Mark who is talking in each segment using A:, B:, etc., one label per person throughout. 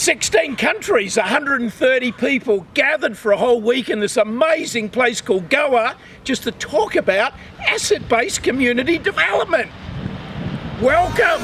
A: 16 countries, 130 people gathered for a whole week in this amazing place called Goa just to talk about asset-based community development. Welcome!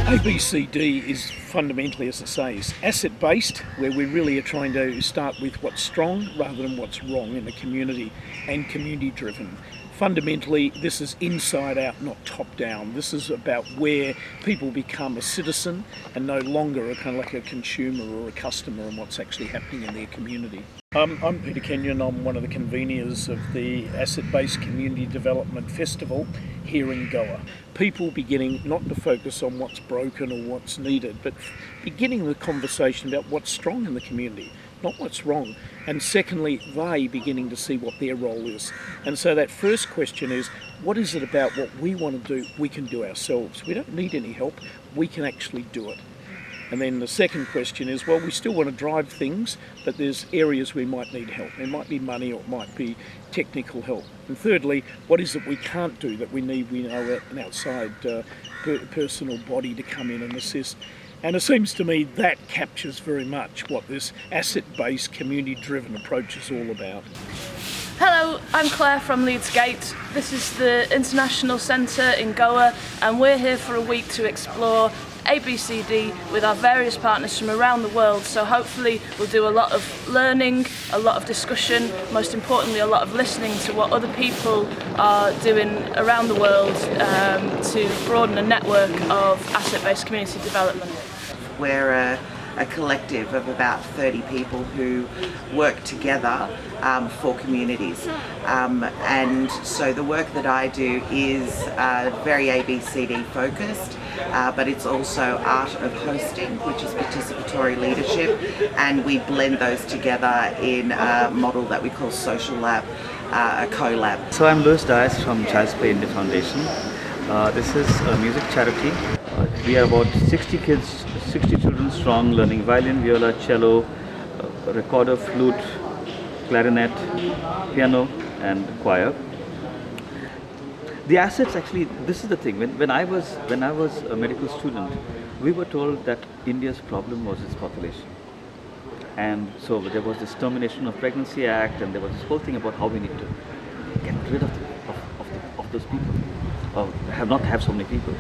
A: ABCD is fundamentally, as I say, is asset-based, where we really are trying to start with what's strong rather than what's wrong in the community, and community-driven. Fundamentally, this is inside out, not top-down. This is about where people become a citizen and no longer a kind of like a consumer or a customer and what's actually happening in their community. I'm Peter Kenyon. I'm one of the conveners of the Asset-Based Community Development Festival here in Goa. People beginning not to focus on what's broken or what's needed, but beginning the conversation about what's strong in the community, not what's wrong. And secondly, they beginning to see what their role is. And so that first question is, what is it about what we want to do we can do ourselves? We don't need any help, we can actually do it. And then the second question is, well, we still want to drive things, but there's areas we might need help. There might be money or it might be technical help. And thirdly, what is it we can't do that we need, we know, an outside personal body to come in and assist. And it seems to me that captures very much what this asset-based, community-driven approach is all about.
B: Hello, I'm Claire from Leeds GATE. This is the International Centre in Goa, and we're here for a week to explore ABCD with our various partners from around the world. So hopefully we'll do a lot of learning, a lot of discussion, most importantly a lot of listening to what other people are doing around the world to broaden a network of asset-based community development.
C: We're a collective of about 30 people who work together for communities, and so the work that I do is very ABCD focused, but it's also art of hosting, which is participatory leadership, and we blend those together in a model that we call Social Lab, a co-lab.
D: So I'm Doris from Child Play India Foundation. This is a music charity. We are about 60 kids, 60 children strong, learning violin, viola, cello, recorder, flute, clarinet, piano and choir. The assets, actually, this is the thing. When I was a medical student, we were told that India's problem was its population. And so there was this Termination of Pregnancy Act, and there was this whole thing about how we need to get rid of those people, or not have so many people.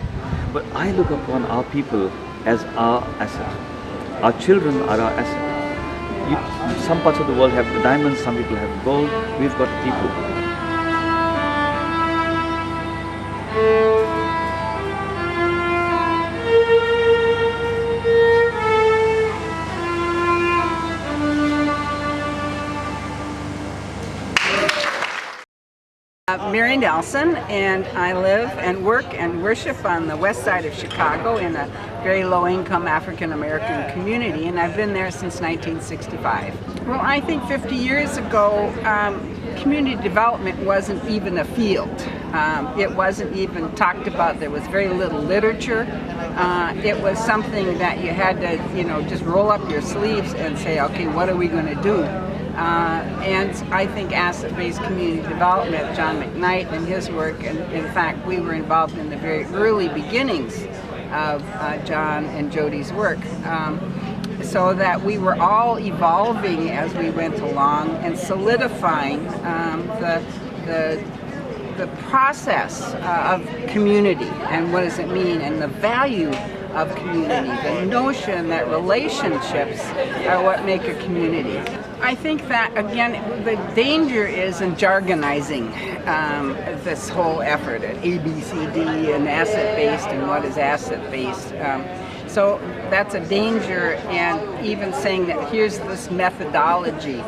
D: But I look upon our people as our asset. Our children are our asset. Some parts of the world have diamonds, some people have gold. We've got people.
E: Mary Nelson, and I live and work and worship on the west side of Chicago in a very low-income African-American community, and I've been there since 1965. Well, I think 50 years ago, community development wasn't even a field. It wasn't even talked about. There was very little literature. It was something that you had to, just roll up your sleeves and say, okay, what are we going to do? And I think asset-based community development, John McKnight and his work, and in fact we were involved in the very early beginnings of John and Jody's work, so that we were all evolving as we went along and solidifying the process of community and what does it mean, and the value of community, the notion that relationships are what make a community. I think that, again, the danger is in jargonizing this whole effort at ABCD and asset-based and what is asset-based. So that's a danger, and even saying that here's this methodology.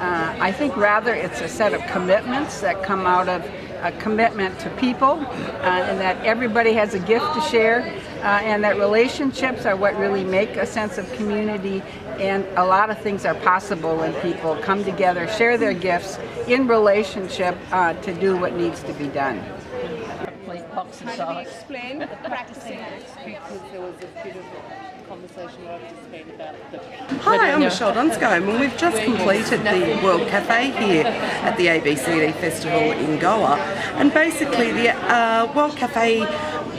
E: I think rather it's a set of commitments that come out of a commitment to people, and that everybody has a gift to share, and that relationships are what really make a sense of community, and a lot of things are possible when people come together, share their gifts in relationship to do what needs to be done.
F: exercise. Explain the practicing acts, because there was a bit of a conversation where I've just been about the...
G: Hi, I'm Michelle Dunscombe, and we've just completed the World Cafe here at the ABCD Festival in Goa. And basically the World Cafe,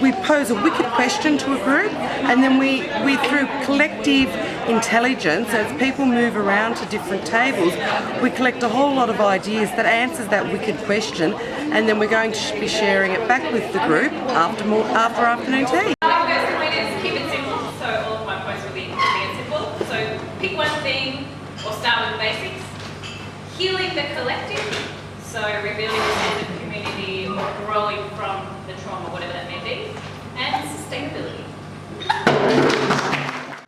G: we pose a wicked question to a group, and then we through collective intelligence, as people move around to different tables, we collect a whole lot of ideas that answers that wicked question, and then we're going to be sharing it back with the group after afternoon tea.
H: Keep it simple, so all of my points will be keeping it simple. So pick one thing or start with the basics. Healing the collective, so revealing the sense of community or growing from the trauma, whatever that may be. And sustainability.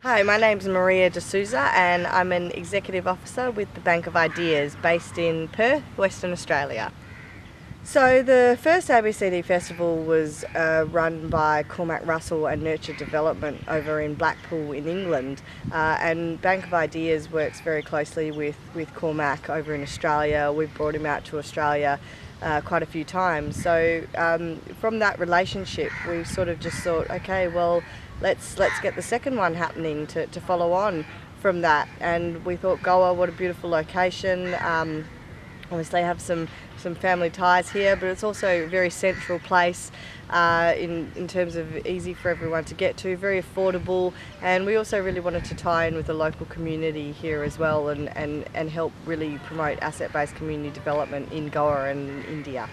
I: Hi, my name's Maria D'Souza and I'm an Executive Officer with the Bank of Ideas based in Perth, Western Australia. So the first ABCD Festival was run by Cormac Russell and Nurture Development over in Blackpool in England, and Bank of Ideas works very closely with Cormac over in Australia. We've brought him out to Australia quite a few times. So from that relationship we sort of just thought, okay, well let's get the second one happening to follow on from that. And we thought, Goa, what a beautiful location. Obviously have some family ties here, but it's also a very central place in terms of easy for everyone to get to, very affordable, and we also really wanted to tie in with the local community here as well and help really promote asset-based community development in Goa and in India.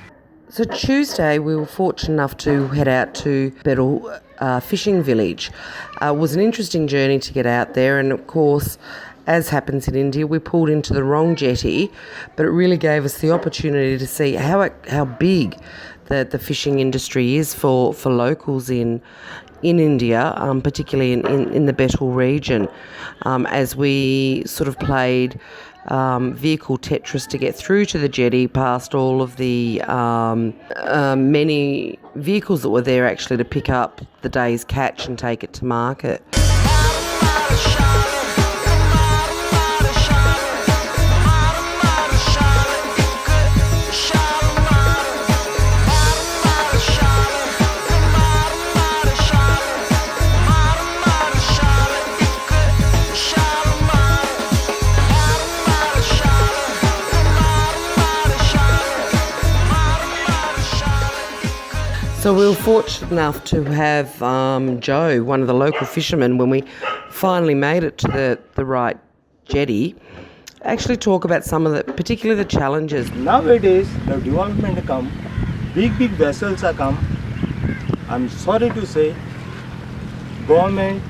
G: So Tuesday we were fortunate enough to head out to Bedal fishing village. It was an interesting journey to get out there, and of course, as happens in India, we pulled into the wrong jetty, but it really gave us the opportunity to see how big the fishing industry is for locals in India, particularly in the Betal region, as we sort of played vehicle Tetris to get through to the jetty, past all of the many vehicles that were there actually to pick up the day's catch and take it to market. So we were fortunate enough to have Joe, one of the local fishermen, when we finally made it to the right jetty, actually talk about some of the, particularly the challenges.
J: Nowadays, the development come, big vessels are come. I'm sorry to say, government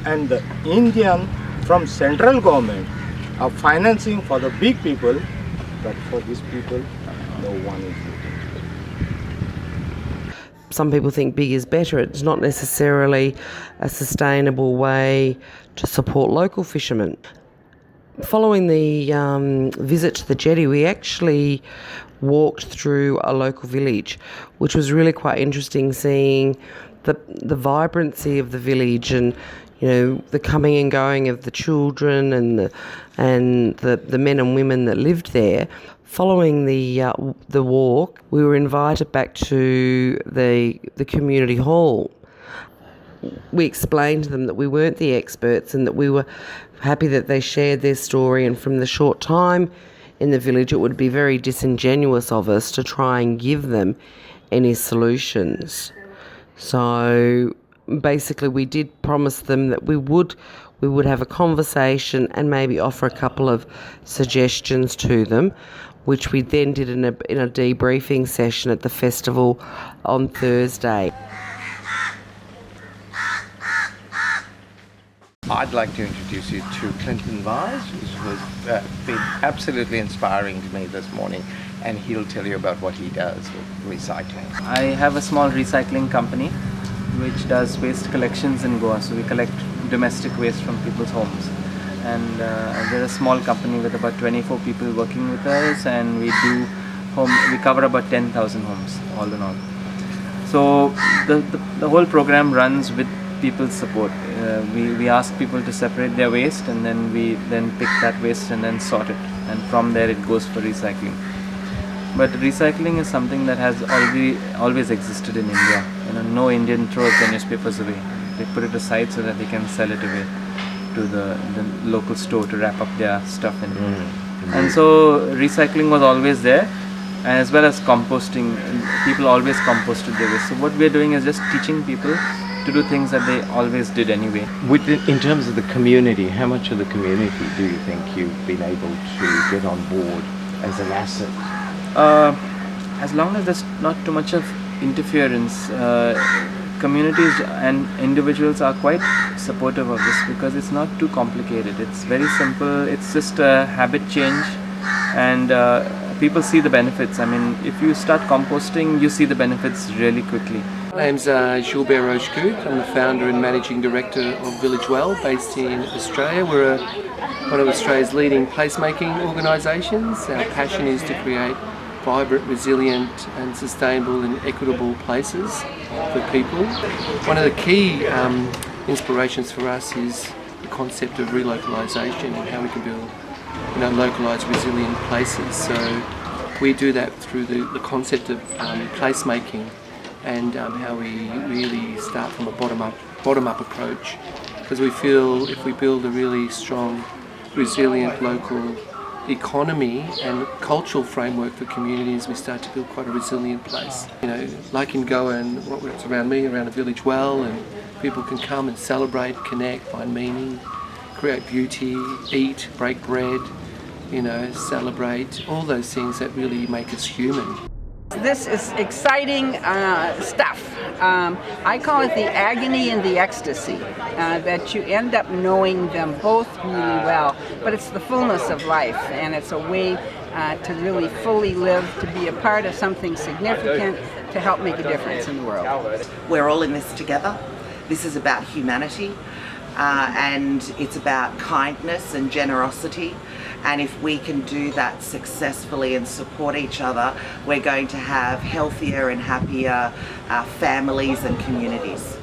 J: and the Indian from central government are financing for the big people, but for these people, no one is looking.
G: Some people think big is better. It's not necessarily a sustainable way to support local fishermen. Following the visit to the jetty, we actually walked through a local village, which was really quite interesting, seeing the vibrancy of the village and, you know, the coming and going of the children and the men and women that lived there. Following the walk, we were invited back to the community hall. We explained to them that we weren't the experts and that we were happy that they shared their story, and from the short time in the village it would be very disingenuous of us to try and give them any solutions. So basically we did promise them that we would have a conversation and maybe offer a couple of suggestions to them, which we then did in a debriefing session at the festival on Thursday.
K: I'd like to introduce you to Clinton Vise, who has been absolutely inspiring to me this morning, and he'll tell you about what he does with recycling.
L: I have a small recycling company which does waste collections in Goa, so we collect domestic waste from people's homes. And we're a small company with about 24 people working with us, and we cover about 10,000 homes all in all. So the whole program runs with people's support. We ask people to separate their waste, and then we pick that waste and then sort it, and from there it goes for recycling. But recycling is something that has always existed in India. No Indian throws their newspapers away. They put it aside so that they can sell it away to the local store to wrap up their stuff in. And so recycling was always there, as well as composting. People always composted their waste. So what we're doing is just teaching people to do things that they always did anyway.
K: In terms of the community, how much of the community do you think you've been able to get on board as an asset?
L: As long as there's not too much of interference, communities and individuals are quite supportive of this because it's not too complicated. It's very simple. It's just a habit change, and people see the benefits. I mean, if you start composting, you see the benefits really quickly.
M: My name's Gilbert Rochecout. I'm the founder and managing director of Village Well, based in Australia. We're one of Australia's leading placemaking organisations. Our passion is to create vibrant, resilient and sustainable and equitable places for people. One of the key inspirations for us is the concept of relocalisation and how we can build localised, resilient places. So we do that through the concept of placemaking and how we really start from a bottom-up approach, because we feel if we build a really strong, resilient local economy and cultural framework for communities, we start to build quite a resilient place. Like in Goa and what's around me, around the Village Well, and people can come and celebrate, connect, find meaning, create beauty, eat, break bread, celebrate, all those things that really make us human.
E: This is exciting stuff. I call it the agony and the ecstasy, that you end up knowing them both really well, but it's the fullness of life, and it's a way to really fully live, to be a part of something significant, to help make a difference in the world.
C: We're all in this together. This is about humanity, and it's about kindness and generosity. And if we can do that successfully and support each other, we're going to have healthier and happier families and communities.